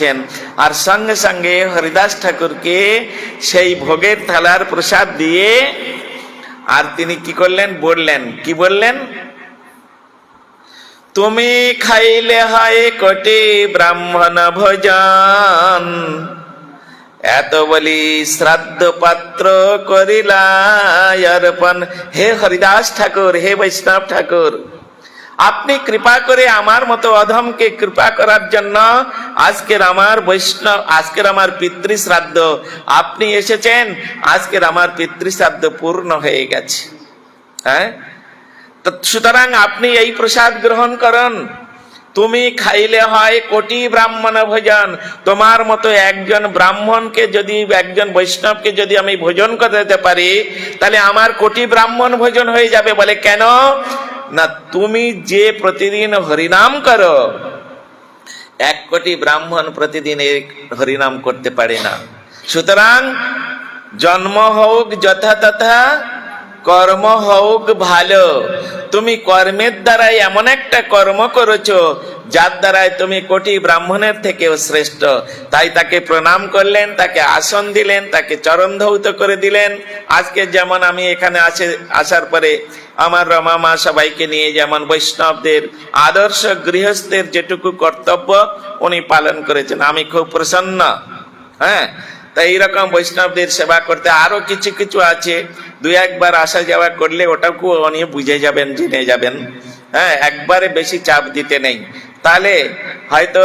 করেছেন। আর সঙ্গে সঙ্গে হরিদাস ঠাকুরকে সেই ভোগের থালার প্রসাদ দিয়ে আর তিনি কি করলেন বললেন, কি বললেন, তুমি খাইলে হয় কোটি ব্রাহ্মণ ভোজন, এত বলি শ্রাদ্ধ পাত্র করিলা অর্পণ। হে হরিদাস ঠাকুর, হে বৈষ্ণব ঠাকুর, আপনি কৃপা করে আমার মতো অধমকে কৃপা করার জন্য আজকের আমার পিতৃ শ্রাদ্ধ আপনি এসেছেন, আজকের আমার পিতৃ শ্রাদ্ধ পূর্ণ হয়ে গেছে। হ্যাঁ, সুতরাং আপনি এই প্রসাদ গ্রহণ করুন। তুমি খাইলে হয় কোটি ব্রাহ্মণ ভোজন, তোমার মতো একজন ব্রাহ্মণকে যদি, একজন বৈষ্ণবকে যদি আমি ভোজন করতে পারি, তাহলে আমার কোটি ব্রাহ্মণ ভোজন হয়ে যাবে। বলে কেন না, তুমি যে প্রতিদিন হরিনাম করো, 1 কোটি ব্রাহ্মণ প্রতিদিন হরিনাম করতে পারে না। সুতরাং জন্ম হোক যথা তথা, কর্ম হোক ভালো। তুমি কর্মের দ্বারাই এমন একটা কর্ম করেছো যার দ্বারাই তুমি কোটি ব্রাহ্মণের থেকেও শ্রেষ্ঠ। তাই তাকে প্রণাম করলেন, তাকে আসন দিলেন, তাকে চরণ ধৌত করে দিলেন। আজকে যেমন আমি এখানে আসার পরে আমার রমা মা সবাইকে নিয়ে যেমন বৈষ্ণবদের আদর্শ গৃহস্থের যেটুকু কর্তব্য উনি পালন করেছেন, আমি খুব প্রসন্ন। হ্যাঁ, তাই এইরকম বৈষ্ণবদের সেবা করতে আরো কিছু কিছু আছে, 2-1 বার আসা যাওয়া করলে ওটাকেও উনি বুঝে যাবেন, জেনে যাবেন। হ্যাঁ, একবারে বেশি চাপ দিতে নেই, তাহলে হয়তো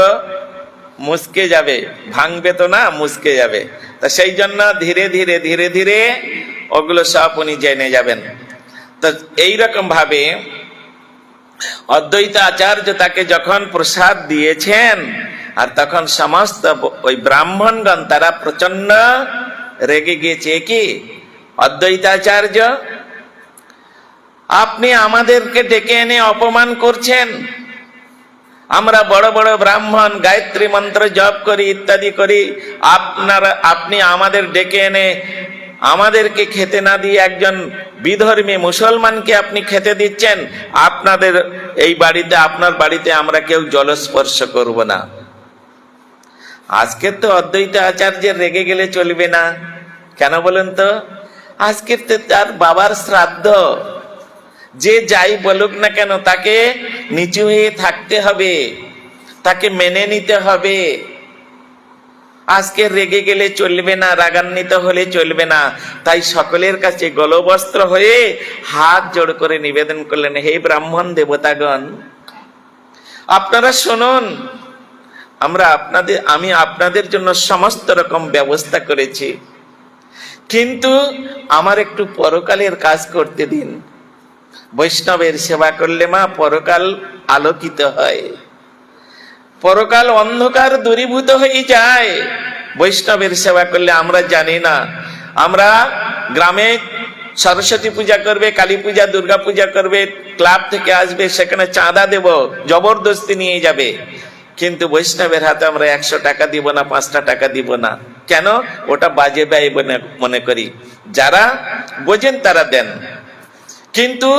মুসকে যাবে, ভাঙবে তো না, মুসকে যাবে। তা সেই জন্য ধীরে ধীরে ধীরে ধীরে ওগুলো সব উনি জেনে যাবেন। তো এইরকম ভাবে অদ্বৈত আচার্য তাকে যখন প্রসাদ দিয়েছেন, আর তখন সমস্ত ওই ব্রাহ্মণগণ তারা প্রচন্ড রেগে গিয়েছে। কি অদ্বৈতাচার্য, আপনি আমাদেরকে ডেকে এনে অপমান করছেন, আমরা বড় বড় ব্রাহ্মণ গায়ত্রী মন্ত্র জপ করি ইত্যাদি করি, আপনি আমাদের ডেকে এনে আমাদেরকে খেতে না দিয়ে একজন বিধর্মী মুসলমানকে আপনি খেতে দিচ্ছেন। আপনাদের এই বাড়িতে, আপনার বাড়িতে আমরা কেউ জলস্পর্শ করব না। আজকে তো অদ্বৈত আচার্যের রেগে গেলে চলবে না। কেন বলেন তো? আজকে তো তার বাবার শ্রাদ্ধ, যে যাই বলুক না কেন তাকে নিচু হয়ে থাকতে হবে, তাকে মেনে নিতে হবে। আজকে রেগে গেলে চলবে না, রাগান্বিত হলে চলবে না। তাই সকলের কাছে গলবস্ত্র হয়ে হাত জোড় করে নিবেদন করলেন, হে ব্রাহ্মণ দেবতাগণ, আপনারা শুনুন, আমি আপনাদের জন্য সমস্ত রকম ব্যবস্থা করেছি, কিন্তু আমার একটু পরকালের কাজ করতে দিন। বৈষ্ণবের সেবা করলে মা পরকাল আলোকিত হয়, পরকাল অন্ধকার দূরীভূত হয়ে যায়। বৈষ্ণবের সেবা করলে আমরা জানি না, আমরা গ্রামে সরস্বতী পূজা করবে, কালী পূজা, দুর্গা পূজা করবে, ক্লাব থেকে আসবে, সেখানে চাঁদা দেব, জবরদস্তি নিয়ে যাবে। কিন্তু বৈষ্ণবের হাতে আমরা 100 টাকা দিব না, 5টা টাকা দিব না। কেন? ওটা বাজে ব্যয় মনে করি। যারা বোঝেন তারা দেন, কিন্তু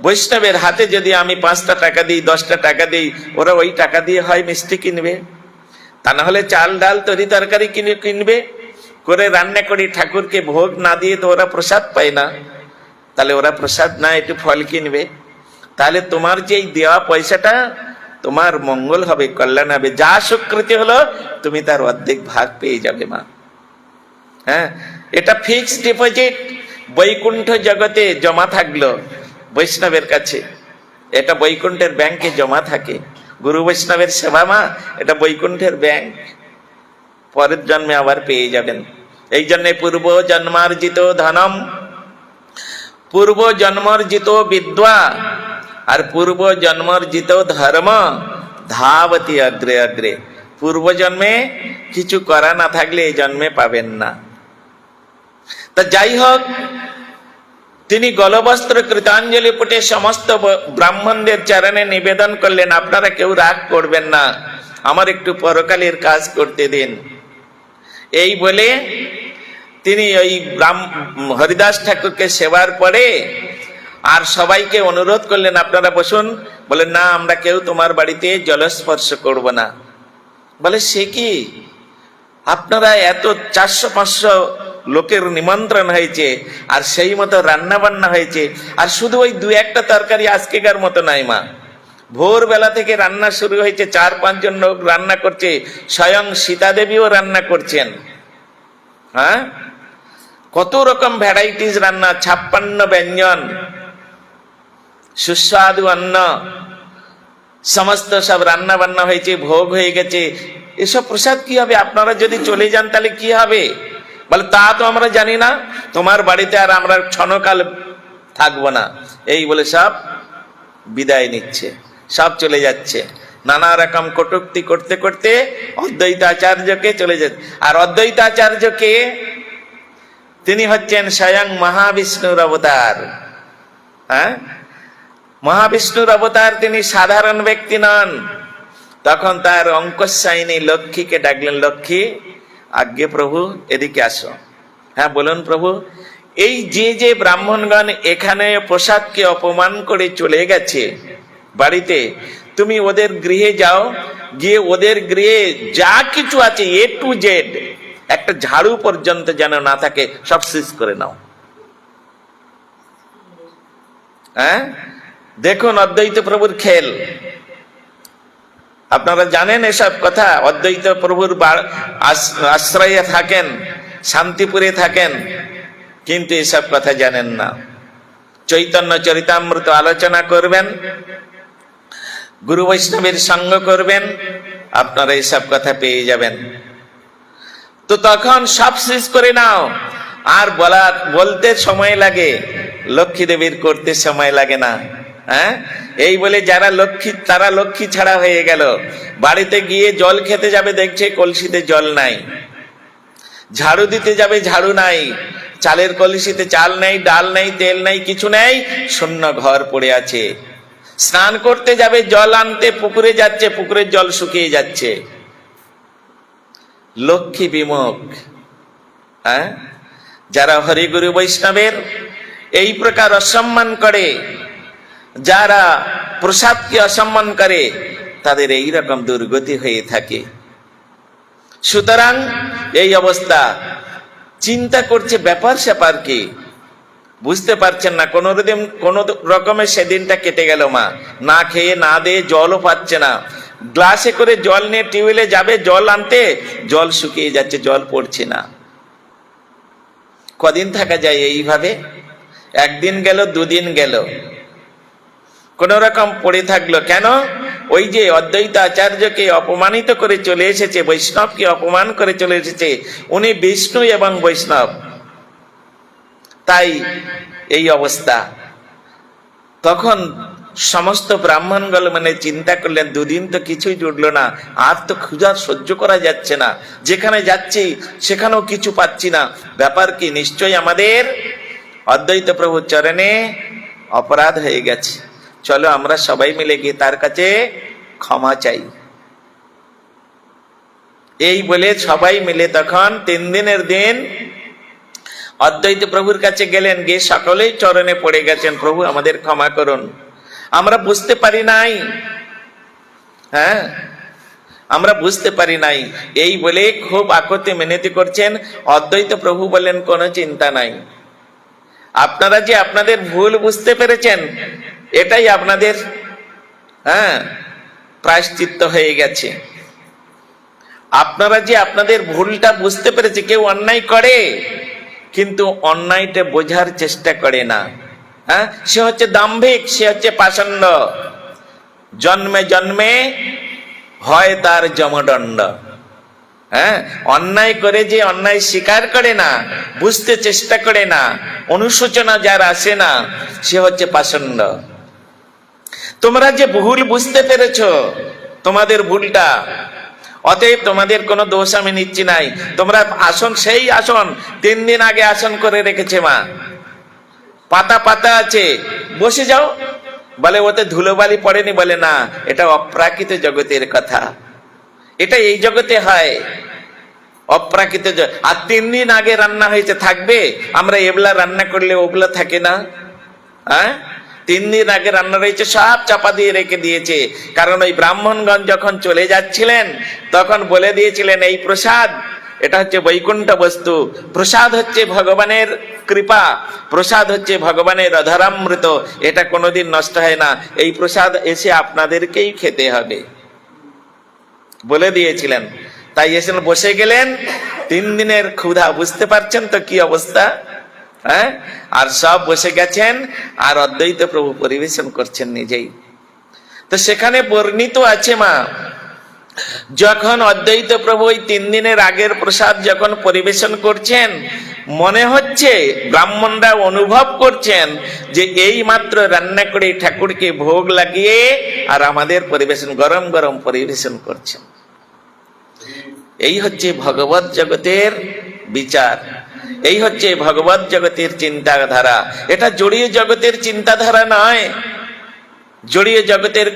বৈষ্ণবের হাতে যদি আমি 5টা টাকা দিই, 10টা টাকা দিই, ওরা ওই টাকা দিয়ে হয় মিষ্টি কিনবে, তা না হলে চাল ডাল তরি তরকারি কিনবে, করে রান্না করি ঠাকুরকে ভোগ না দিয়ে তো ওরা প্রসাদ পায় না। তাহলে ওরা প্রসাদ না একটু ফল কিনবে, তাহলে তোমার যে দেওয়া পয়সাটা তোমার মঙ্গল হবে, কল্যাণ হবে। যা সুকৃতি হলো তুমি তার অর্ধেক ভাগ পেয়ে যাবে মা। হ্যাঁ, এটা ফিক্সড ডিপোজিট বৈকুণ্ঠ জগতে জমা থাকলো বৈষ্ণবের কাছে, এটা বৈকুণ্ঠের ব্যাংকে জমা থাকে। গুরু বৈষ্ণবের সেবা মা, এটা বৈকুণ্ঠের ব্যাংক, পরের জন্মে আবার পেয়ে যাবেন। এই জন্য পূর্ব জন্মার্জিত ধনম, পূর্ব জন্মার্জিত বিদ্যা আর পূর্ব জন্মার্জিত ধর্ম ধাবতি অগ্রে অগ্রে। পূর্ব জন্মে কিছু করা না থাকলে এই জন্মে পাবেন না। তা যাই হোক, তিনি গলবস্ত্র কৃতাঞ্জলি পুটে সমস্ত ব্রাহ্মণদের চরণে নিবেদন করলেন, আপনারা কেউ রাগ করবেন না, আমার একটু পরকালের কাজ করতে দিন। এই বলে তিনি ওই হরিদাস ঠাকুরকে সেবার পরে আর সবাইকে অনুরোধ করলেন, আপনারা বসুন। বলেন, না, আমরা কেউ তোমার বাড়িতে জলস্পর্শ করব না। বলে সে কি, আপনারা এত 400-500 লোকের নিমন্ত্রণ হয়েছে, আর সেই মতো রান্না বান্না হয়েছে, আর শুধু ওই 2-1টা তরকারি আজকেকার মতো নাই মা, ভোরবেলা থেকে রান্না শুরু হয়েছে, 4-5 জন লোক রান্না করছে, স্বয়ং সীতা দেবীও রান্না করছেন। হ্যাঁ, কত রকম ভ্যারাইটিস রান্না, 56 ব্যঞ্জন, সুস্বাদু অন্ন, সমস্ত সব রান্না বান্না হয়েছে, ভোগ হয়ে গেছে। এসব প্রসাদ কি হবে? আপনারা যদি চলে যান তাহলে কি হবে? বলে তা তো আমরা জানি না, তোমার বাড়িতে আর আমরা ক্ষণকাল থাকবো না। এই বলে সব বিদায় নিচ্ছে, সব চলে যাচ্ছে। নানা রকম কটূক্তি করতে করতে অদ্বৈতাচার্যকে চলে যাচ্ছে। আর অদ্বৈতাচার্যকে, তিনি হচ্ছেন স্বয়ং মহাবিষ্ণুর অবতার। হ্যাঁ, মহাবিষ্ণুর অবতার, তিনি সাধারণ ব্যক্তি নন। তখন তার অঙ্কশায়িনী লক্ষ্মীকে ডাকলেন, লক্ষ্মী, আজ্ঞে প্রভু, এদিকে আসো। হ্যাঁ বলুন প্রভু। এই যে ব্রাহ্মণগণ এখানে প্রসাদকে অপমান করে চলে গেছে বাড়িতে, তুমি ওদের গৃহে যাও, গিয়ে ওদের গৃহে যা কিছু আছে A to Z, একটা ঝাড়ু পর্যন্ত যেন না থাকে, সব শেষ করে নাও। হ্যাঁ, দেখুন অদ্বৈত প্রভুর খেল। আপনারা জানেন এসব কথা, অদ্বৈত প্রভুর আশ্রয়ে থাকেন, শান্তিপুরে থাকেন, কিন্তু এসব কথা জানেন না। চৈতন্য চরিতামৃত আলোচনা করবেন, গুরু বৈষ্ণবের সঙ্গ করবেন, আপনারা এসব কথা পেয়ে যাবেন। তো তখন সব শেষ করে নাও, আর বলতে সময় লাগে, লক্ষ্মী দেবীর করতে সময় লাগে না। হ্যাঁ, এই বলে যারা লক্ষ্মী, তারা লক্ষ্মী ছাড়া হয়ে গেল। বাড়িতে গিয়ে জল খেতে যাবে, দেখছে কলসিতে জল নাই। ঝাড়ু দিতে যাবে, ঝাড়ু নাই। চালের কলসিতে চাল নাই, ডাল নাই, তেল নাই, কিছু নাই, শূন্য ঘর পড়ে আছে। স্নান করতে যাবে, জল আনতে পুকুরে যাচ্ছে, পুকুরের জল শুকিয়ে যাচ্ছে। লক্ষ্মী বিমুখ। হ্যাঁ, যারা হরিগুরু বৈষ্ণবের এই প্রকার অসম্মান করে, যারা প্রসাদকে অসম্মান করে, তাদের এই রকম দুর্গতি হয়ে থাকে। সুতরাং এই অবস্থা, চিন্তা করছে ব্যাপার স্যাপার কি, বুঝতে পারছেন না। কোন রকমের সেদিনটা কেটে গেল। মা না খেয়ে না দিয়ে জলও পাচ্ছে না। গ্লাসে করে জল নিয়ে টিউবওয়েলে যাবে জল আনতে, জল শুকিয়ে যাচ্ছে, জল পড়ছে না। কদিন থাকা যায় এইভাবে? একদিন গেল, দুদিন গেল, কোন রকম পড়ে থাকলো। কেন? ওই যে অদ্বৈত আচার্যকে অপমানিত করে চলে এসেছে, বৈষ্ণবকে অপমান করে চলে এসেছে, উনি বিষ্ণু এবং বৈষ্ণব, তাই এই অবস্থা। তখন সমস্ত ব্রাহ্মণগণ মানে চিন্তা করলেন, দুদিন তো কিছুই জুটলো না, আর তো ক্ষুধা সহ্য করা যাচ্ছে না, যেখানে যাচ্ছি সেখানেও কিছু পাচ্ছি না, ব্যাপার কি? নিশ্চয়ই আমাদের অদ্বৈত প্রভুর চরণে অপরাধ হয়ে গেছে, চলো আমরা সবাই মিলে গিয়ে তার কাছে ক্ষমা চাই। এই বলে সবাই মিলে তখন 3 দিনের দিন অদ্বৈত প্রভুর কাছে গেলেন, গিয়ে সকলেই চরণে পড়ে গেছেন, প্রভু আমাদের ক্ষমা করুন, আমরা বুঝতে পারি নাই। হ্যাঁ, আমরা বুঝতে পারি নাই। এই বলে খুব আকুতি মিনতি করছেন। অদ্বৈত প্রভু বলেন, কোনো চিন্তা নাই, আপনারা যে আপনাদের ভুল বুঝতে পেরেছেন, এটাই আপনাদের প্রায়শ্চিত্ত হয়ে গেছে। আপনারা যে আপনাদের ভুলটা বুঝতে পেরেছে, কেউ অন্যায় করে কিন্তু অন্যায়টা বোঝার চেষ্টা করে না। হ্যাঁ, সে হচ্ছে দাম্ভিক, সে হচ্ছে পাষণ্ড, জন্মে জন্মে হয় তার যমদণ্ড। হ্যাঁ, অন্যায় করে যে অন্যায় স্বীকার করে না, বুঝতে চেষ্টা করে না, অনুশোচনা যার আসে না, সে হচ্ছে পাষণ্ড। তোমরা যে ভুল বুঝতে পেরেছো, তোমাদের ভুলটা, অতএব তোমাদের কোনো দোষ আমি নিচ্ছি নাই। তোমরা আসন, সেই আসন 3 দিন আগে আসন করে রেখেছে মা, পাতা পাতা আছে, বসে যাও। বলে ওতে ধুলোবালি পড়েনি? বলে না, এটা অপ্রাকৃত জগতের কথা, এটা এই জগতে হয়, অপ্রাকৃত। আর 3 দিন আগে রান্না হয়েছে, থাকবে? আমরা এবেলা রান্না করলে ওগুলা থাকে না? হ্যাঁ, 3 দিন আগে রান্না রয়েছে, সব চাপা দিয়ে রেখে দিয়েছে। কারণ ওই ব্রাহ্মণগণ যখন চলে যাচ্ছিলেন তখন বলে দিয়েছিলেন, এই প্রসাদ এটা হচ্ছে বৈকুণ্ঠ বস্তু, প্রসাদ হচ্ছে ভগবানের কৃপা, প্রসাদ হচ্ছে ভগবানের অধরামৃত, এটা কোনোদিন নষ্ট হয় না, এই প্রসাদ এসে আপনাদেরকেই খেতে হবে বলে দিয়েছিলেন। তাই এসে বসে গেলেন, 3 দিনের ক্ষুধা, বুঝতে পারছেন তো কি অবস্থা, হ্যাঁ? আর সব বসে গেছেন, আর অদ্বৈত প্রভু পরিবেশন করছেন নিজেই। তো সেখানে বর্ণিত আছে মা, যখন অদ্বৈত প্রভু ওই 3 দিনের আগের প্রসাদ যখন পরিবেশন করছেন, মনে হচ্ছে ব্রাহ্মণরা অনুভব করছেন যে এই মাত্র রান্না করে ঠাকুরকে ভোগ লাগিয়ে আর আমাদের পরিবেশন গরম গরম পরিবেশন করছেন। এই হচ্ছে ভগবত জগতের বিচার, এই হচ্ছে ভগবত জগতের চিন্তাধারা। এটা জড়িয়ে জগতের চিন্তাধারা নয়, জড়িয়ে জগতের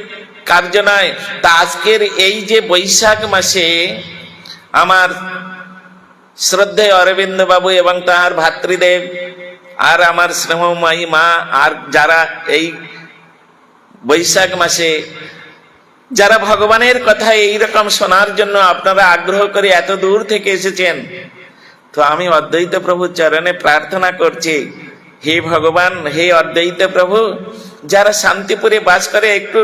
কার্য নয়। তা আজকের এই যে বৈশাখ মাসে আমার শ্রদ্ধেয় অরবিন্দ বাবু এবং তার ভাতৃদেব আর আমার স্নেহময়ী মা, আর যারা এই বৈশাখ মাসে যারা ভগবানের কথা এইরকম শোনার জন্য আপনারা আগ্রহ করে এত দূর থেকে এসেছেন, তো আমি অদ্বৈত প্রভুর চরণে প্রার্থনা করছি, হে ভগবান, হে অদ্বৈত প্রভু, যারা শান্তিপুরে বাস করে একটু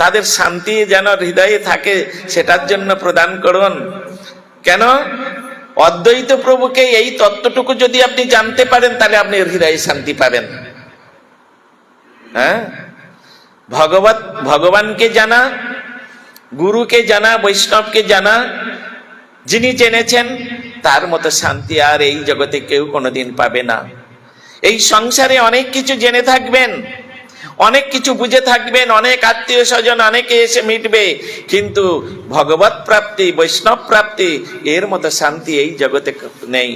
তাদের শান্তি যেন হৃদয়ে থাকে, সেটার জন্য প্রদান করুন। কেন? অদ্বৈত প্রভুকে এই তত্ত্বটুকু যদি আপনি জানতে পারেন, তাহলে আপনি হৃদয়ে শান্তি পাবেন। হ্যাঁ, ভগবানকে জানা, গুরুকে জানা, বৈষ্ণবকে জানা, যিনি জেনেছেন, তার মতো শান্তি আর এই জগতে কেউ কোনোদিন পাবে না। এই সংসারে অনেক কিছু জেনে থাকবেন, অনেক কিছু বুঝে থাকবেন, অনেক আত্মীয় স্বজন অনেকে এসে মিটবে, কিন্তু ভগবত প্রাপ্তি, বৈষ্ণব প্রাপ্তি, এর মতো শান্তি এই জগতে নেই।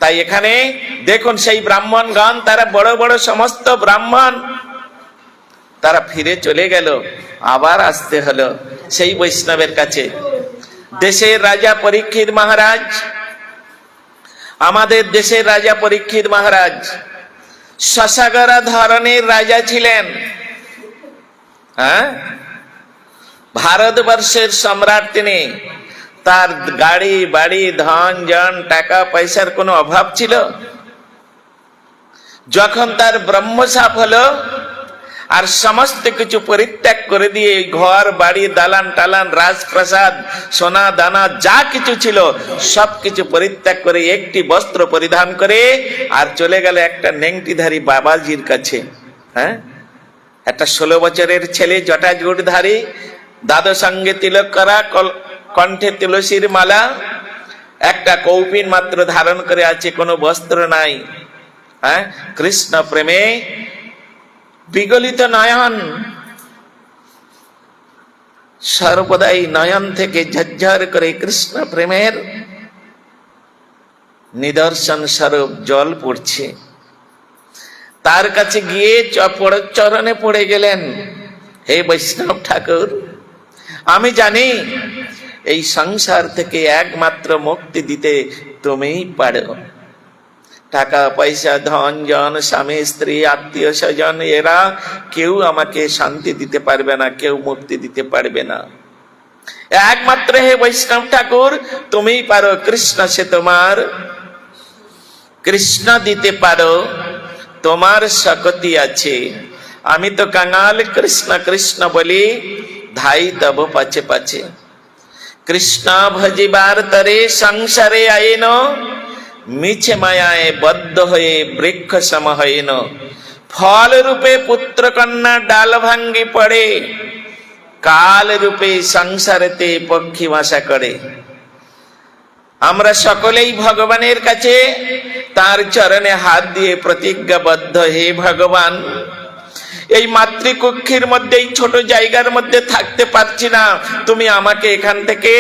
তাই এখানে দেখুন, সেই ব্রাহ্মণগণ, তারা বড় বড় সমস্ত ব্রাহ্মণ, তারা ফিরে চলে গেল, আবার আসতে হলো সেই বৈষ্ণবের কাছে। দেশের রাজা পরীক্ষিত মহারাজ, আমাদের দেশের রাজা পরীক্ষিত মহারাজ শশাগরা ধরনের রাজা ছিলেন। হ্যাঁ, ভারতবর্ষের সম্রাট তিনি। তার গাড়ি বাড়ি, ধন জন, টাকা পয়সার কোনো অভাব ছিল? যখন তার ব্রহ্মশাপ হলো আর সমস্ত কিছু পরিত্যাগ করে দিয়ে ঘর বাড়ি, দালান টালান, রাজপ্রাসাদ, সোনা দানা যা কিছু ছিল সবকিছু পরিত্যাগ করে একটি বস্ত্র পরিধান করে আর চলে গেল একটা নেংটিধারী বাবাজির কাছে। হ্যাঁ, একটা 16 বছরের ছেলে, জটাজুটধারী, দাদু সঙ্গে তিলক করা, কণ্ঠে তুলসীর মালা, একটা কৌপিন মাত্র ধারণ করে আছে, কোনো বস্ত্র নাই। হ্যাঁ, কৃষ্ণ প্রেমে বিগলিত নয়ন, সর্বদাই নয়ন থেকে ঝরঝর করে কৃষ্ণ প্রেমের নিদর্শন স্বরূপ জল পড়ছে। তার কাছে গিয়ে চরণে পড়ে গেলেন, হে বৈষ্ণব ঠাকুর, আমি জানি এই সংসার থেকে একমাত্র মুক্তি দিতে তুমিই পারো। টাকা পয়সা, ধন জন, স্বামী স্ত্রী, আত্মীয় স্বজন, এরা কেউ আমাকে শান্তি দিতে পারবে না, কেউ মুক্তি দিতে পারবে না। একমাত্র হে বৈষ্ণব ঠাকুর তুমিই পারো। কৃষ্ণ সে তোমার, কৃষ্ণ দিতে পারো, তোমার শক্তি আছে। আমি তো কাঙাল, কৃষ্ণ কৃষ্ণ বলি ধাই তব পাছে পাছে। কৃষ্ণ ভজিবার তরে সংসারে আইন, মিছে মায়ায় বদ্ধ হয়ে বৃক্ষ সম হইন। ফল রূপে পুত্র কন্যা ডাল ভাঙ্গি পড়ে, কাল রূপে সংসারেতে পক্ষী বাসা করে। আমরা সকলেই ভগবানের কাছে তার চরণে হাত দিয়ে প্রতিজ্ঞাবদ্ধ, হে ভগবান, এই মাতৃকক্ষের মধ্যে, এই ছোট জায়গার মধ্যে থাকতে পারছি না, তুমি আমাকে এখান থেকে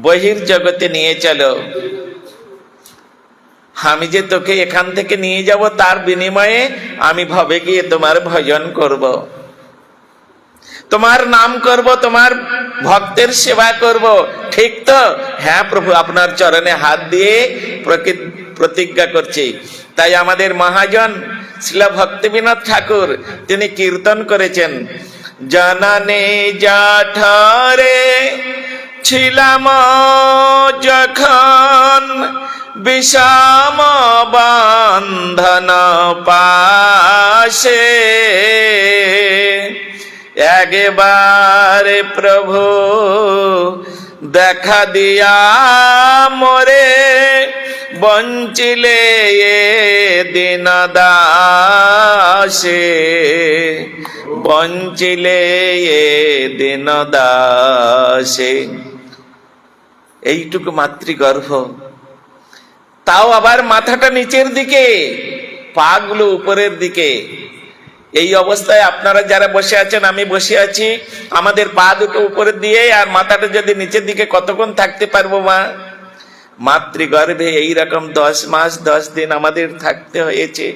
বহির জগতে নিয়ে চলো। আমি যে তোকে এখান থেকে নিয়ে যাব, তার বিনিময়ে আমি ভবে গিয়ে তোমার ভজন করব, তোমার নাম করব, তোমার ভক্তের সেবা করব, ঠিক তো? হ্যাঁ প্রভু, আপনার চরণে হাত দিয়ে প্রতিজ্ঞা করছি। তাই আমাদের মহাজন শ্রীল ভক্তিবিনোদ ঠাকুর তিনি কীর্তন করেছেন, জানানে জাঠরে ছিলাম যখন বিষম বন্ধন পাশে, একবার প্রভু দেখা দিয়া মোরে বঞ্চিলে এ দিন দাসে, বঞ্চিলে এ দিন দাসে। এইটুকু মাতৃগর্ভ, তাও আবার মাথাটা নিচের দিকে, পাগুলো উপরের দিকে। এই অবস্থায় আপনারা যারা বসে আছেন, আমি বসে আছি, আমাদের পা দুটো উপরে দিয়ে আর মাথাটা যদি নিচের দিকে কতক্ষণ থাকতে পারবো মা? মাতৃগর্ভে এইরকম 10 মাস 10 দিন আমাদের থাকতে হয়েছে।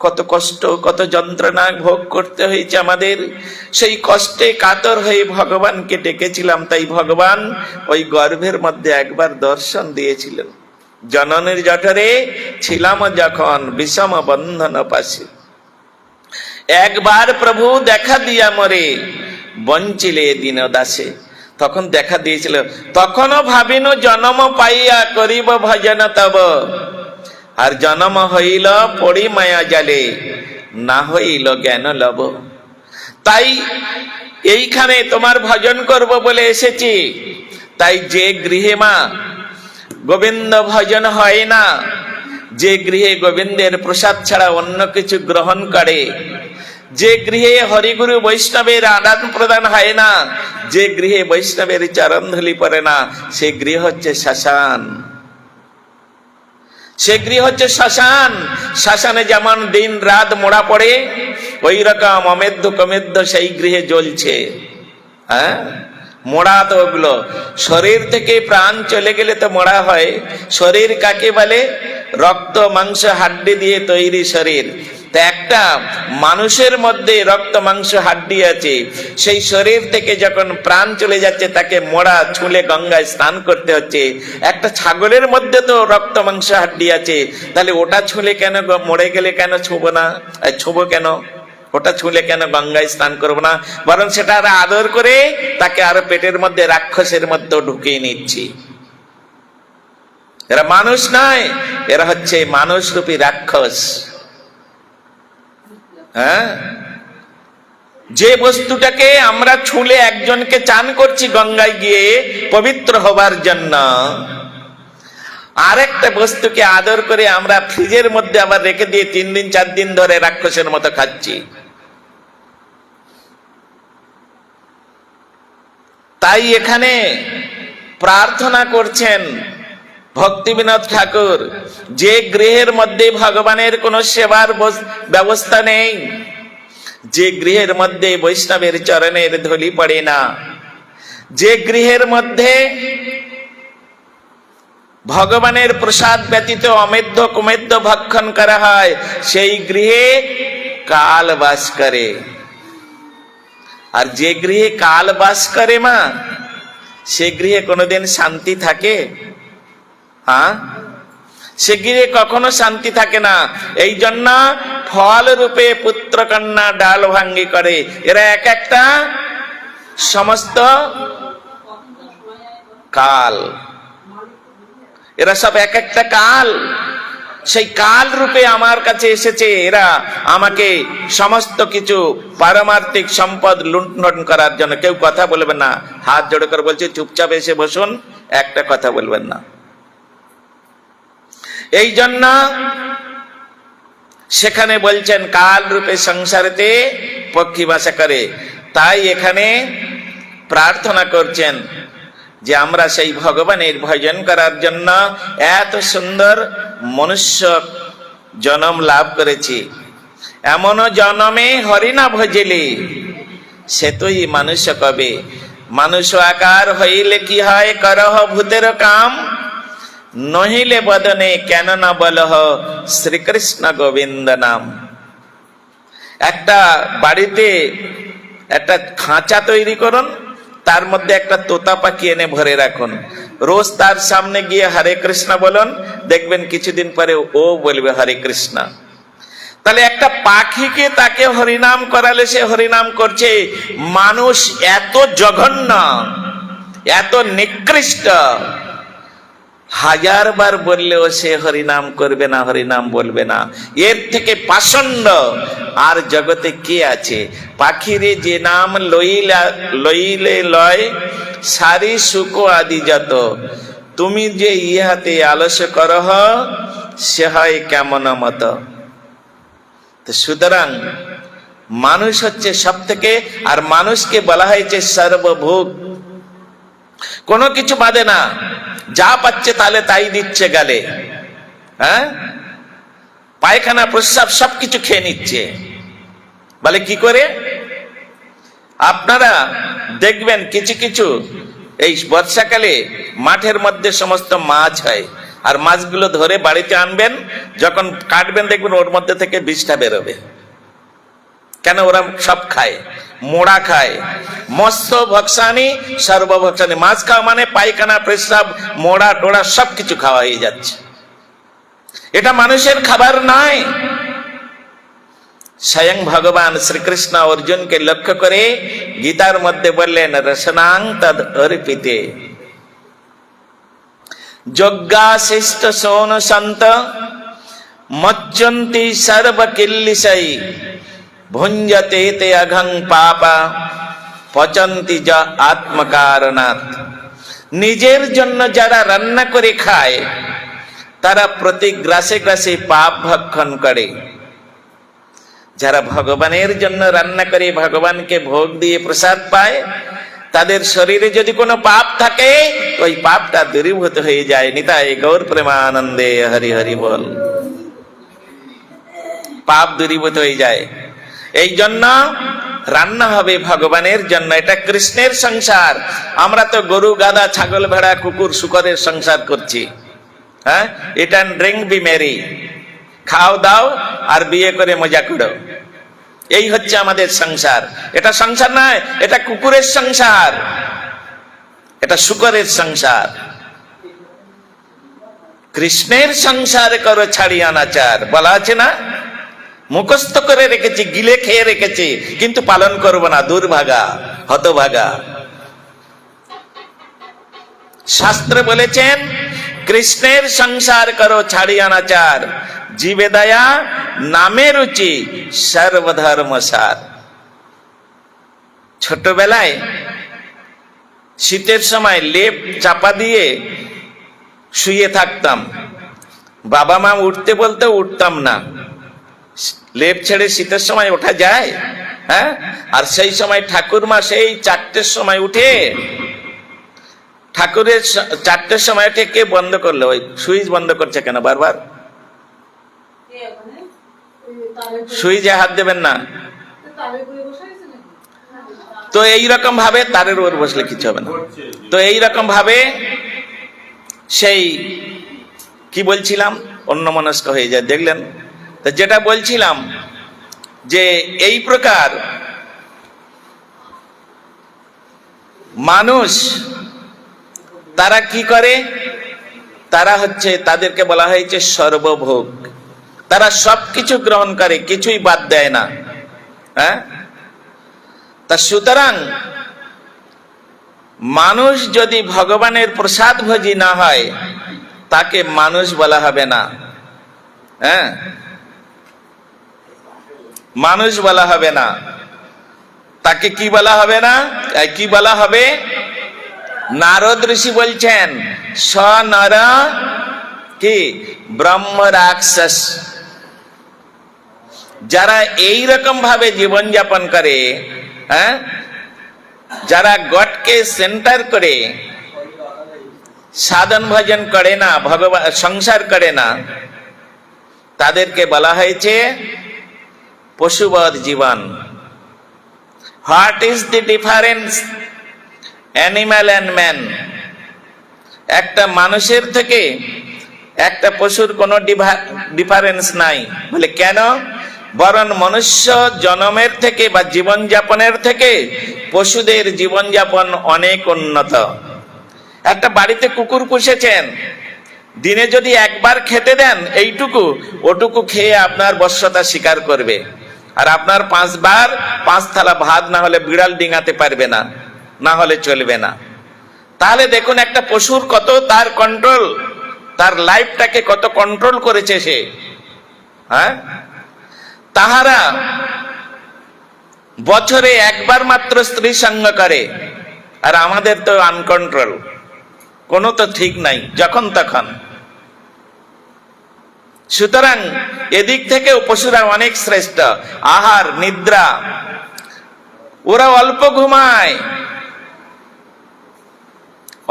কত কষ্ট, কত যন্ত্রণা ভোগ করতে হয়েছে আমাদের। সেই কষ্টে কাতর হয়ে ভগবানকে ডেকেছিলাম, তাই ভগবান ওই গর্ভের মধ্যে একবার দর্শন দিয়েছিলেন। জননীর জঠরে ছিলাম যখন বিষম বন্ধন পাশে, একবার প্রভু দেখা দিয়া মরে বঞ্চিলে দিন দাসে। তখন দেখা দিয়েছিল, তখনও ভাবিন জন্ম পাইয়া করিব ভজন তব, আর জন্ম হইল পড়ি মায়া জালে, না হইল জ্ঞান লব। তাই এইখানে তোমার ভজন করব বলে এসেছি। তাই যে গৃহে মা গোবিন্দ ভজন হয় না, যে গৃহে গোবিন্দের প্রসাদ ছাড়া অন্য কিছু গ্রহণ করে, যে গৃহে হরিগুরু বৈষ্ণবের আদান প্রদান হয় না, যে গৃহে বৈষ্ণবের চরণ ধুলি পড়ে না, সে গৃহ হচ্ছে শ্মশান। সে গৃহ হচ্ছে শ্মশান। শ্মশানে যেমন দিন রাত মোড়া পড়ে, ওই রকম অমেধ্য কমেধ্য সেই গৃহে জ্বলছে। হ্যাঁ, মোড়া তো ওগুলো শরীর থেকে প্রাণ চলে গেলে তো মোড়া হয়। শরীর কাকে বলে? রক্ত মাংস হাড্ডি দিয়ে তৈরি শরীর। তা একটা মানুষের মধ্যে রক্ত মাংস হাড্ডি আছে, সেই শরীর থেকে যখন প্রাণ চলে যাচ্ছে তাকে মোড়া ছুলে গঙ্গায় স্নান করতে হচ্ছে। একটা ছাগলের মধ্যে তো রক্ত মাংস হাড্ডি আছে, তাহলে ওটা ছুলে কেন, মরে গেলে কেন ছুবো না, ছুবো কেন? ওটা ছুলে কেন গঙ্গায় স্নান করবো না? বরং সেটা আরো আদর করে তাকে আরো পেটের মধ্যে রাক্ষসের মধ্যে ঢুকিয়ে নিচ্ছি। এরা মানুষ নয়, এরা হচ্ছে মানুষ রূপী রাক্ষস। হ্যাঁ, যে বস্তুটাকে আমরা ছুলে একজনকে চান করছি গঙ্গায় গিয়ে পবিত্র হবার জন্য, আরেকটা বস্তুকে আদর করে আমরা ফ্রিজের মধ্যে আবার রেখে দিয়ে 3 দিন 4 দিন ধরে রাক্ষসের মতো খাচ্ছি। তাই এখানে প্রার্থনা করছেন ভক্তিবিনোদ ঠাকুর, যে গৃহের মধ্যে ভগবানের কোনো সেবার ব্যবস্থা নেই, যে গৃহের মধ্যে বৈষ্ণবের চরণের ধুলি পড়ে না, যে গৃহের মধ্যে ভগবানের প্রসাদ ব্যতীত অমেধ্য কুমেধ্য ভক্ষণ করা হয়, সেই গৃহে কাল বাস করে। আর যে গৃহে কাল বাস করে মা, সে গৃহে কোনোদিন শান্তি থাকে? হ্যাঁ, সে গৃহে কখনো শান্তি থাকে না। এই জন্য ফল রূপে পুত্র কন্যা ডাল ভাঙ্গি করে। এরা এক একটা সমস্ত কাল, এরা সব এক একটা কাল। সেই কাল রূপে আমার কাছে এসেছে। এরা আমাকে সমস্ত কিছু পারমার্থিক সম্পদ লুণ্ঠন করার জন্য। কেউ কথা বলবেন না, হাত জোড়ে করে বলছে চুপচাপ এসে বসুন, একটা কথা বলবেন না। এই জন্য সেখানে বলছেন কাল রূপে সংসারেতে পক্ষী বাসা করে। তাই এখানে প্রার্থনা করছেন যে আমরা সেই ভগবানের ভজন করার জন্য এত সুন্দর মনুষ্য জন্ম লাভ করেছি। এমনও জন্মে হরি না ভজিলে সে তুই মানুষ কবে। মানুষ আকার হইলে কি হয়, করহ ভূতের কাম, নহিলে বদনে কেন না বলহ শ্রীকৃষ্ণ গোবিন্দ নাম। একটা বাড়িতে একটা খাঁচা তৈরি করুন, তার মধ্যে একটা তোতা পাখি এনে ভরে রাখুন, রোজ তার সামনে গিয়ে হরে কৃষ্ণ বলুন, দেখবেন কিছুদিন পরে ও বলবে হরে কৃষ্ণ। তাহলে একটা পাখিকে তাকে হরিনাম করালে সে হরিনাম করছে। মানুষ এত জঘন্য, এত নিকৃষ্ট, হাজার বার বললেও সে হরিনাম করবে না, হরিনাম বলবে না। এর থেকে পাষণ্ড আর জগতে কে আছে? পাখিরে যে নাম লইলে লয় সারি সুখ আদি যত, তুমি যে ইহাতে আলস্য করহ সে হয় কেমন মত। তো সুতরাং মানুষ হচ্ছে সব থেকে, আর মানুষকে বলা হয়েছে সর্বভোগ। কোনো কিছু বাদে না, যা পাচ্ছে তাহলে তাই দিচ্ছে গালে। হ্যাঁ, পায়খানা প্রস্রাব সবকিছু খেয়ে নিচ্ছে। বলে কি করে? আপনারা দেখবেন কিছু কিছু এই বর্ষাকালে মাঠের মধ্যে সমস্ত মাছ হয়, আর মাছগুলো ধরে বাড়িতে আনবেন, যখন কাটবেন দেখবেন ওর মধ্যে থেকে বিষটা বেরোবে। কেন? ওরা সব খায়, মোড়া খায়। মৎস্য ভক্ষানি সর্বভক্ষানি, মাছ খাওয়া মানে পায়খানা প্রস্রাব মোড়া টোড়া সবকিছু খাওয়া হয়ে যাচ্ছে। এটা মানুষের খাবার নয়। স্বয়ং ভগবান শ্রীকৃষ্ণ অর্জুনকে লক্ষ্য করে গীতার মধ্যে বললেন, রসনাং তদ অর্পিতে যজ্ঞাশিষ্ট সোন সন্ত মজ্জন্তি সর্ব কিল্লিশাই ভুঞ্জতে তে অঘং পাপা পচন্তি য আত্মকারণাৎ। নিজের জন্য যারা রান্না করে খায় তারা প্রতি গ্রাসে গ্রাসে পাপ ভক্ষণ করে। যারা ভগবানের জন্য রান্না করে ভগবানকে ভোগ দিয়ে প্রসাদ পায়, তাদের শরীরে যদি কোনো পাপ থাকে ওই পাপটা দূরীভূত হয়ে যায়। নিতাই গৌর প্রেমানন্দে হরি হরি বল। পাপ দূরীভূত হয়ে যায়। এই জন্য রান্না হবে ভগবানের জন্য। এটা কৃষ্ণের সংসার। আমরা তো গরু গাধা ছাগল ভেড়া কুকুর শুকরের সংসার করছি। হ্যাঁ, এটা ড্রিঙ্ক বি মেরি, খাও দাও আর বিয়ে করে মজা করো, এই হচ্ছে আমাদের সংসার। এটা সংসার নয়, এটা কুকুরের সংসার, এটা শুকরের সংসার। কৃষ্ণের সংসার করো ছাড়ি অনাচার, বলা আছে না? মুখস্থ করে রেখেছি, গিলে খেয়ে রেখেছি, কিন্তু পালন করব না। দুর্ভাগা, হতভাগা। শাস্ত্র বলেছেন কৃষ্ণের সংসার করো ছাড়ি অনাচার, জীবে দয়া নামে রুচি সর্বধর্ম সার। ছোটবেলায় শীতের সময় লেপ চাপা দিয়ে শুয়ে থাকতাম। বাবা মা উঠতে বলতে উঠতাম না। লেপ ছেড়ে শীতের সময় ওঠা যায়? হ্যাঁ, আর সেই সময় ঠাকুরমা সেই 4টের সময় উঠে, ঠাকুরের 4টের সময় উঠে কে বন্ধ করলো? ওই সুইচ বন্ধ করছে কেন বারবার? সুইচে হাত দেবেন না। তো এইরকম ভাবে তারের ওর বসলে কিছু হবে না। তো এইরকম ভাবে সেই কি বলছিলাম, অন্যমনস্ক হয়ে যায়, দেখলেন তো? যেটা বলছিলাম যে এই প্রকার মানুষ তারা কি করে? তারা হচ্ছে, তাদেরকে বলা হয়েছে সর্বভোগ। তারা সবকিছু গ্রহণ করে, কিছুই বাদ দেয় না। হ্যাঁ, তা সুতরাং মানুষ যদি ভগবানের প্রসাদ ভোজী না হয় তাকে মানুষ বলা হবে না। হ্যাঁ, মানুষ বলা হবে না। তাকে কি বলা হবে না? কি বলা হবে? নারদ ঋষি বলছেন স নর কি ব্রহ্ম রাক্ষস। যারা এই রকম ভাবে জীবন যাপন করে, হ্যাঁ, যারা গডকে সেন্টার করে সাধন ভজন করে না, ভগবান সংসার করে না, তাদেরকে বলা হয়েছে পশুবধ জীবন। What is the difference animal and man? একটা মানুষের থেকে একটা পশুর কোনো ডিফারেন্স নাই। বলে কেন? বরং মনুষ্য জন্মের থেকে বা জীবনযাপনের থেকে পশুদের জীবনযাপন অনেক উন্নত। একটা বাড়িতে কুকুর পুষেছেন, দিনে যদি একবার খেতে দেন এইটুকু, ওটুকু খেয়ে আপনার বশ্যতা স্বীকার করবে। আর আপনার 5 বার 5 থালা ভাত না হলে বিড়াল ডিঙাতে পারবে না, না হলে চলবে না। তাহলে দেখুন একটা পশুর কত তার কন্ট্রোল, তার লাইফটাকে কত কন্ট্রোল করেছে সে। হ্যাঁ, তাহারা বছরে একবার মাত্র স্ত্রী সঙ্গ করে, আর আমাদের তো আনকন্ট্রোল, কোনো তো ঠিক নাই, যখন তখন। সুতরাং এদিক থেকে পশুরা অনেক শ্রেষ্ঠ। আহার নিদ্রা, ওরা অল্প ঘুমায়,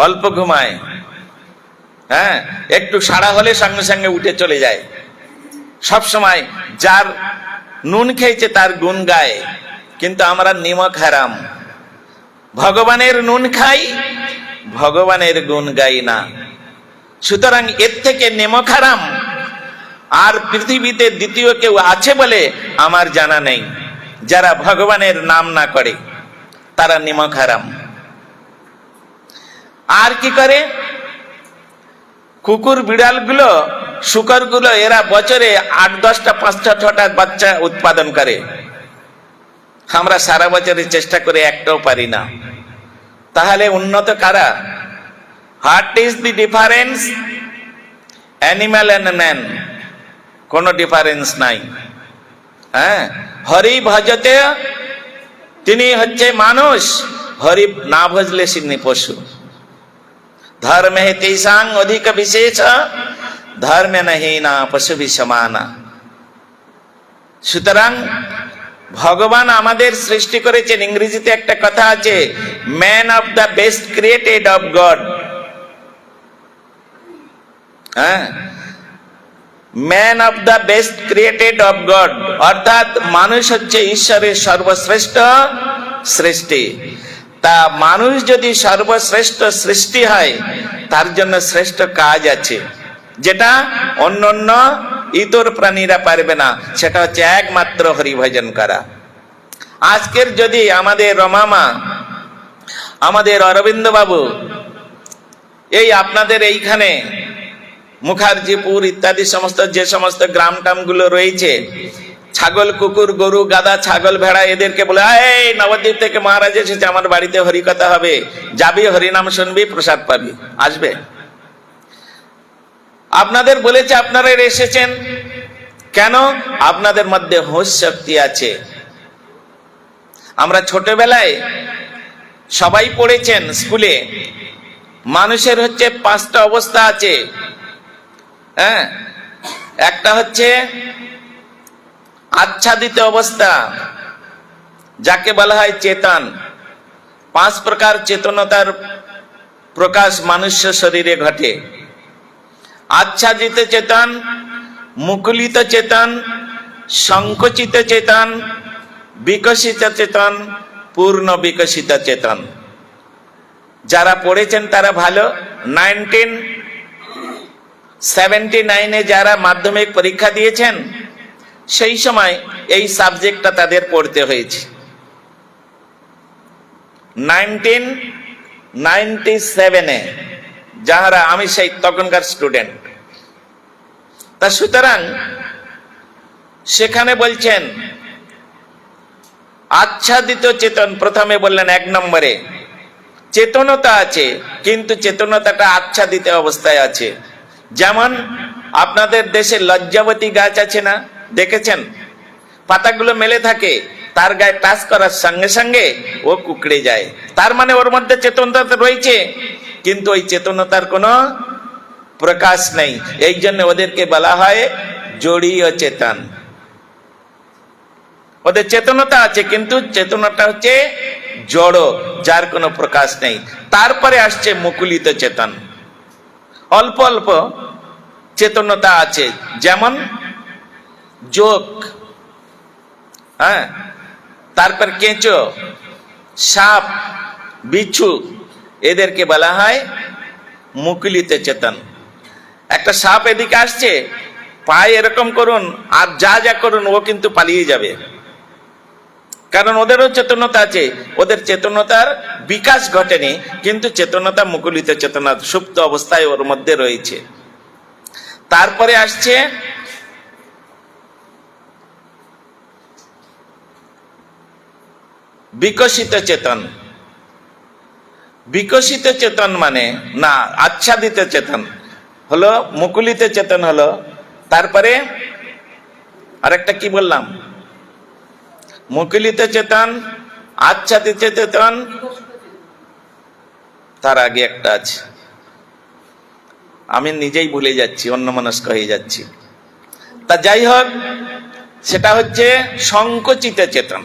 অল্প ঘুমায়। হ্যাঁ, একটু সাড়া হলে সঙ্গে সঙ্গে উঠে চলে যায়। সব সময় যার নুন খেয়েছে তার গুণ গায়, কিন্তু আমরা নিমক হারাম, ভগবানের নুন খাই, ভগবানের গুণ গাই না। সুতরাং এর থেকে নিমক হারাম আর পৃথিবীতে দ্বিতীয় কেউ আছে বলে আমার জানা নেই। যারা ভগবানের নাম না করে তারা নিমক হারাম। আর কি করে? কুকুর বিড়ালগুলো, শুকরগুলো, এরা বছরে 8-10টা 5টা 6টা বাচ্চা উৎপাদন করে। আমরা সারা বছরে চেষ্টা করে একটাও পারি না। তাহলে উন্নত কারা? What is the difference animal and man? কোনো ডিফারেন্স নাই। হ্যাঁ, হরি ভজতে, তিনি হচ্ছে মানুষ, হরি না ভজলে তিনি পশু। ধর্মে তেষাং অধিক বিশেষ, ধর্মে নহি না পশু সমানা। সুতরাং ভগবান আমাদের সৃষ্টি করেছেন। ইংরেজিতে একটা কথা আছে, man of the best created of God. হ্যাঁ, man of the best created of God, অর্থাৎ মানুষ হচ্ছে ঈশ্বরের সর্বশ্রেষ্ঠ সৃষ্টি। তা মানুষ যদি সর্বশ্রেষ্ঠ সৃষ্টি হয়, তার জন্য শ্রেষ্ঠ কাজ আছে, যেটা অন্য ইতর প্রাণীরা পারবে না। সেটা হচ্ছে একমাত্র হরিভজন করা। আজকের যদি আমাদের রমামা, আমাদের অরবিন্দ বাবু, এই আপনাদের এইখানে মুখার্জিপুর ইত্যাদি সমস্ত যে সমস্ত গ্রাম টামগুলো রয়েছে, ছাগল, কুকুর, গরু, গাদা, ছাগল, ভেড়া, এদেরকে বলে, এই নবদ্বীপ থেকে মহারাজ এসেছে, আমার বাড়িতে হরিকথা হবে, যাবি, হরিনাম শুনবি, প্রসাদ পাবি, আসবে। আপনাদের বলেছে আপনারা এসেছেন কেন? আপনাদের মধ্যে হোশ শক্তি আছে। আমরা ছোটবেলায় সবাই পড়েছেন স্কুলে, মানুষের হচ্ছে 5টা অবস্থা আছে। হ্যাঁ, একটা হচ্ছে আচ্ছাদিত অবস্থা, যাকে বলা হয় চেতন। 5 প্রকার চেতনতার প্রকাশ মানুষ্য শরীরে ঘটে। আচ্ছাদিত চেতন, মুকুলিত চেতন, সংকুচিত চেতন, বিকশিত চেতন, পূর্ণ বিকশিত চেতন। যারা পড়েছেন তারা ভালো। 1979-এ যারা মাধ্যমিক পরীক্ষা দিয়েছেন, সেই সময় এই সাবজেক্টটা তাদের পড়তে হয়েছে। 1997-এ যাহারা, আমি সেই তখনকার স্টুডেন্ট। তা সুতরাং সেখানে বলছেন আচ্ছাদিত চেতন, প্রথমে বললেন 1 নম্বরে চেতনতা আছে, কিন্তু চেতনতাটা আচ্ছাদিত অবস্থায় আছে। যেমন আপনাদের দেশে লজ্জাবতী গাছ আছে না, দেখেছেন? পাতাগুলো মেলে থাকে, তার গায়ে টাচ করার সঙ্গে সঙ্গে ও কুকড়ে যায়। তার মানে ওর মধ্যে চেতনতা রয়েছে, কিন্তু ওই চেতনতার কোনো প্রকাশ নেই। এই জন্য ওদেরকে বলা হয় জড়ীয় চেতন। ওদের চেতনতা আছে, কিন্তু চেতনতা হচ্ছে জড়, যার কোনো প্রকাশ নেই। তারপরে আসছে মুকুলিত চেতন, অল্প অল্প চেতনতা আছে। যেমন যোগ, হ্যাঁ, তারপর কেঁচো, সাপ, বিচ্ছু, এদেরকে বলা হয় মুকুলিত চেতন। একটা সাপ এদিকে আসছে, পায়ে এরকম করুন আর যা যা করুন, ও কিন্তু পালিয়ে যাবে, কারণ ওদেরও চেতনতা আছে। ওদের চেতনতার বিকাশ ঘটেনি, কিন্তু চেতনতা মুকুলিত চেতনা সুপ্ত অবস্থায় ওর মধ্যে রয়েছে। তারপরে আসছে বিকশিত চেতন। বিকশিত চেতন মানে না, আচ্ছাদিত চেতন হলো, মুকুলিত চেতন হলো। তারপরে আরেকটা কি বললাম? মুকুলিত চেতন, আচ্ছাদিত চেতন, তার আগে একটা আছে, আমি নিজেই ভুলে যাচ্ছি, অন্যমনস্ক হয়ে যাচ্ছি। তা যাই হোক, সেটা হচ্ছে সংকুচিত চেতন।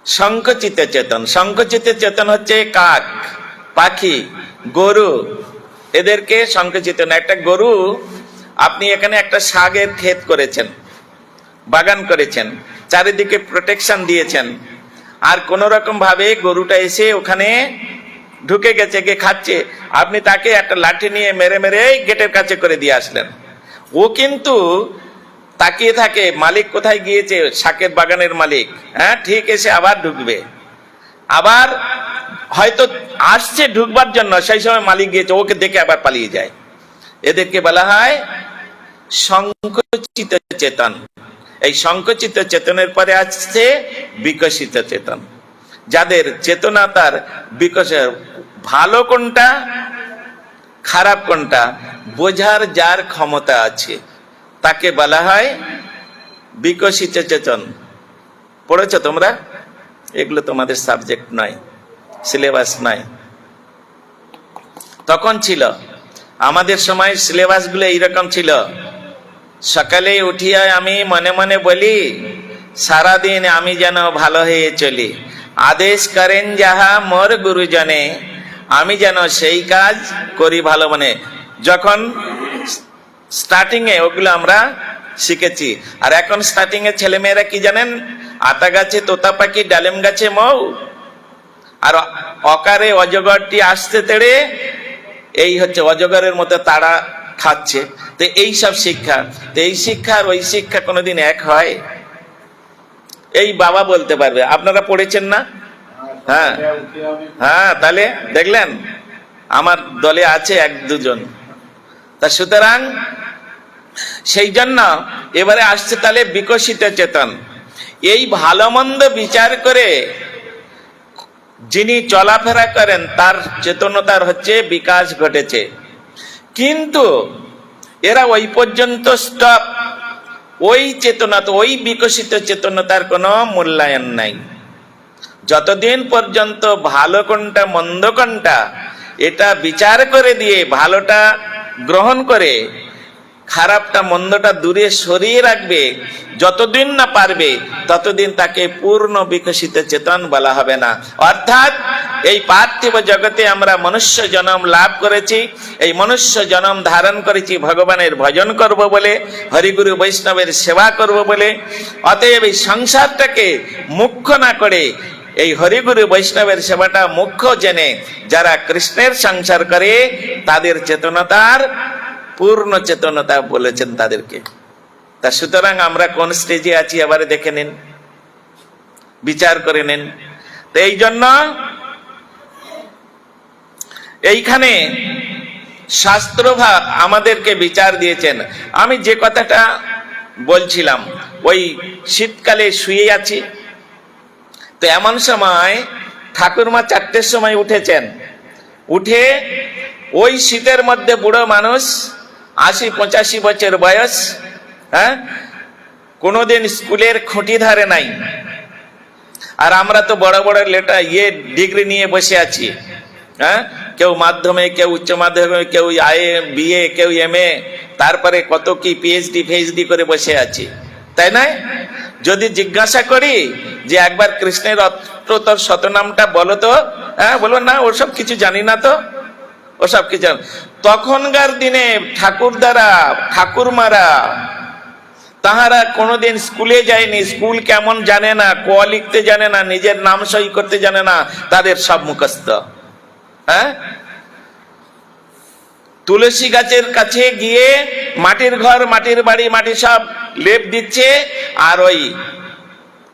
সংকুচিত চেতন, সংকুচিত চেতন হচ্ছে কাক, পাখি, গরু, এদেরকে সংকুচিত না। একটা গরু, আপনি এখানে একটা শাকের ক্ষেত করেছেন, বাগান করেছেন, চারিদিকে প্রোটেকশন দিয়েছেন, আর কোন রকম ভাবে গরুটা এসে ওখানে ঢুকে গেছে, গিয়ে খাচ্ছে, আপনি তাকে একটা লাঠি নিয়ে মেরে মেরে গেটের কাছে করে দিয়ে আসলেন। ও কিন্তু তাকিয়ে থাকে মালিক কোথায় গিয়েছে, শাকের বাগানের মালিক, হ্যাঁ ঠিক এসে আবার ঢুকবে, আবার হয়তো আসছে ঢুকবার জন্য, সেই সময় মালিক গিয়েছে, ওকে দেখে আবার পালিয়ে যায়। এদেরকে বলা হয় সংকুচিত চেতন। এই সংকুচিত চেতনের পরে আসছে বিকশিত চেতন, যাদের চেতনা তার বিকশিত, ভালো কোনটা খারাপ কোনটা বোঝার যার ক্ষমতা আছে, তাকে বলা হয় বিকশিত চেতন। পড়েছো তোমরা? এগুলো তোমাদের সাবজেক্ট নয়, সিলেবাস নয়। তখন ছিল, আমাদের সময় সিলেবাস গুলো এইরকম ছিল। সকালে উঠিয়া আমি মনে মনে বলি, সারাদিন আমি যেন ভালো হয়ে চলি, আদেশ করেন যাহা মোর গুরুজনে, আমি যেন সেই কাজ করি ভালো মনে। যখন স্টার্টিং এ ওগুলো আমরা শিখেছি। আর এখন স্টার্টিং এ ছেলে মেয়েরা কি জানেন? আতা গাছে তোতা পাখি, ডালিম গাছে মৌ, আর অকারে অজগরটি আসতে তেড়ে, এই হচ্ছে অজগরের মতো তারা খাচ্ছে। তো এই সব শিক্ষা, তো এই শিক্ষা আর ওই শিক্ষা কোনোদিন এক হয়? এই বাবা বলতে পারবে, আপনারা পড়েছেন না? হ্যাঁ হ্যাঁ, তাহলে দেখলেন আমার দলে আছে এক দুজন। তা সুতরাং সেই জন্য এবারে আসছে তাহলে বিকশিত চেতন। এই ভালো মন্দ বিচার করে যিনি চলাফেরা করেন, তার চেতনতার হচ্ছে বিকাশ ঘটেছে। কিন্তু এরা ওই পর্যন্ত স্টপ, ওই চেতনা, তো ওই বিকশিত চেতনতার কোনো মূল্যায়ন নাই। যতদিন পর্যন্ত ভালো কোনটা মন্দ কোনটা এটা বিচার করে দিয়ে ভালোটা গ্রহণ করে খারাপটা মন্দটা দূরে সরিয়ে রাখবে, যতদিন না পারবে ততদিন তাকে পূর্ণ বিকশিত চেতন বলা হবে না। অর্থাৎ এই পার্থিব জগতে আমরা মনুষ্য জন্ম লাভ করেছি, এই মনুষ্য জন্ম ধারণ করেছি ভগবানের ভজন করব বলে, হরিগুরু বৈষ্ণবের সেবা করব বলে। অতএব এই সংসারটাকে মুখ্য না করে এই হরিগুরু বৈষ্ণবের সেবাটা মুখ্য জেনে যারা কৃষ্ণের সংসার করে, তাদের চেতনতার পূর্ণ চেতনতা বলেছেন তাদেরকে। তা সুতরাং আমরা কোন স্টেজে আছি এবারে দেখে নিন, বিচার করে নিন। তো এই জন্য এইখানে শাস্ত্রভাগ আমাদেরকে বিচার দিয়েছেন। আমি যে কথাটা বলছিলাম, ওই শীতকালে শুয়ে আছি, তো এমন সময় ঠাকুরমা 4টের সময় উঠেছেন, উঠে ওই শীতের মধ্যে বুড়ো মানুষ, 80-85 বছর বয়স, হ্যাঁ, কোনোদিন স্কুলের খুঁটি ধারে নাই, আর আমরা তো বড় বড় ডিগ্রি নিয়ে বসে আছি, হ্যাঁ, কেউ মাধ্যমিক, কেউ উচ্চ মাধ্যমিক, কেউ আইএ, বিএ, কেউ এমএ, তারপরে কত কি পিএইচডি করে বসে আছি, তাই না? যদি জিজ্ঞাসা করি যে একবার কৃষ্ণের অষ্টোত্তর শতনামটা বলো তো, হ্যাঁ, বলবো না ওসব কিছু জানি না, তো ওসব কিছু। তখনকার দিনে ঠাকুরদারা, ঠাকুরমারা, তাহারা কোনোদিন স্কুলে যায়নি, স্কুল কেমন জানে না, ক লিখতে জানে না, নিজের নাম সই করতে জানে না, তাদের সব মুখস্থ। হ্যাঁ, তুলসী গাছের কাছে গিয়ে মাটির ঘর, মাটির বাড়ি, মাটি সব লেপ দিচ্ছে, আর ওই